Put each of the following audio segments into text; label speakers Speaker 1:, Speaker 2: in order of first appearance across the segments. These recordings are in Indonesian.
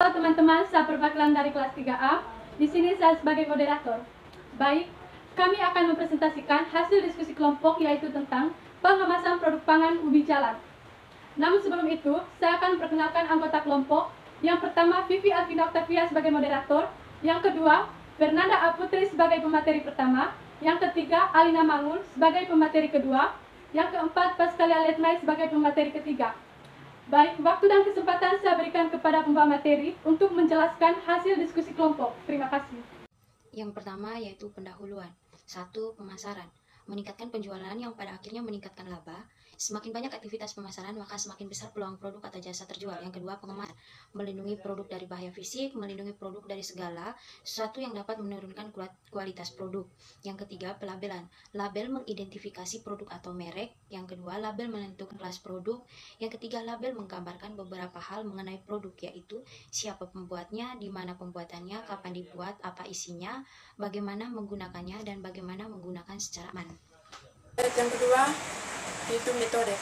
Speaker 1: Halo teman-teman, saya perwakilan dari kelas 3A. Di sini saya sebagai moderator. Baik, kami akan mempresentasikan hasil diskusi kelompok yaitu tentang pengemasan produk pangan ubi jalar. Namun sebelum itu, saya akan memperkenalkan anggota kelompok. Yang pertama, Vivi Alvina Octavia sebagai moderator. Yang kedua, Fernanda Aputri sebagai pemateri pertama. Yang ketiga, Alina Mangun sebagai pemateri kedua. Yang keempat, Pascalia Letmai sebagai pemateri ketiga. Baik, waktu dan kesempatan saya berikan kepada pembawa materi untuk menjelaskan hasil diskusi kelompok. Terima kasih.
Speaker 2: Yang pertama yaitu pendahuluan. 1. Pemasaran. Meningkatkan penjualan yang pada akhirnya meningkatkan laba. Semakin banyak aktivitas pemasaran, maka semakin besar peluang produk atau jasa terjual. Yang kedua, pengemasan. Melindungi produk dari bahaya fisik, melindungi produk dari segala sesuatu yang dapat menurunkan kualitas produk. Yang ketiga, pelabelan. Label mengidentifikasi produk atau merek. Yang kedua, label menentukan kelas produk. Yang ketiga, label menggambarkan beberapa hal mengenai produk, yaitu siapa pembuatnya, di mana pembuatannya, kapan dibuat, apa isinya, bagaimana menggunakannya, dan bagaimana menggunakan secara aman.
Speaker 3: Yang kedua, yaitu metode.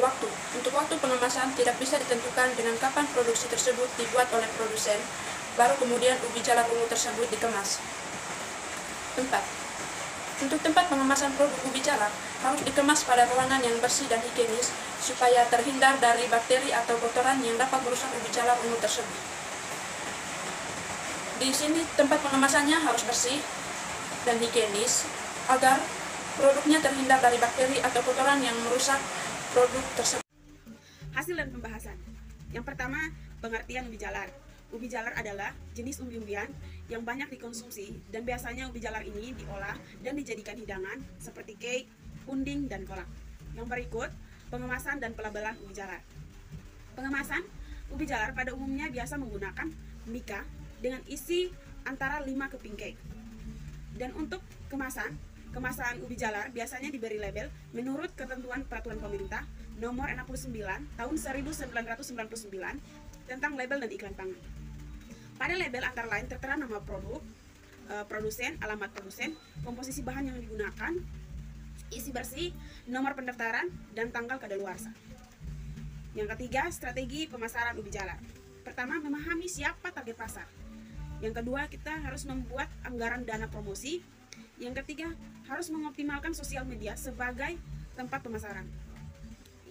Speaker 3: Waktu. Untuk waktu pengemasan tidak bisa ditentukan dengan kapan produksi tersebut dibuat oleh produsen, baru kemudian ubi jalar ungu tersebut dikemas. Tempat. Untuk tempat pengemasan produk ubi jalar harus dikemas pada ruangan yang bersih dan higienis supaya terhindar dari bakteri atau kotoran yang dapat merusak ubi jalar ungu tersebut. Di sini tempat pengemasannya harus bersih dan higienis agar produknya terhindar dari bakteri atau kotoran yang merusak produk tersebut.
Speaker 4: Hasil dan pembahasan. Yang pertama, pengertian ubi jalar. Ubi jalar adalah jenis umbi-umbian yang banyak dikonsumsi dan biasanya ubi jalar ini diolah dan dijadikan hidangan seperti cake, puding, dan kolak. Yang berikut, pengemasan dan pelabelan ubi jalar. Pengemasan ubi jalar pada umumnya biasa menggunakan mika dengan isi antara 5 keping cake. Dan untuk kemasan ubi jalar biasanya diberi label menurut ketentuan peraturan pemerintah nomor 69 tahun 1999 tentang label dan iklan pangan. Pada label antara lain tertera nama produk, produsen, alamat produsen, komposisi bahan yang digunakan, isi bersih, nomor pendaftaran, dan tanggal kadaluarsa. Yang ketiga, strategi pemasaran ubi jalar. Pertama, memahami siapa target pasar. Yang kedua, kita harus membuat anggaran dana promosi. Yang ketiga, harus mengoptimalkan sosial media sebagai tempat pemasaran.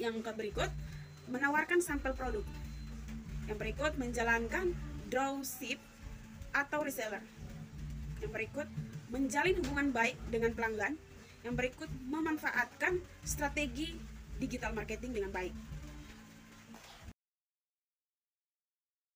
Speaker 4: Yang berikut, menawarkan sampel produk. Yang berikut, menjalankan dropship atau reseller. Yang berikut, menjalin hubungan baik dengan pelanggan. Yang berikut, memanfaatkan strategi digital marketing dengan baik.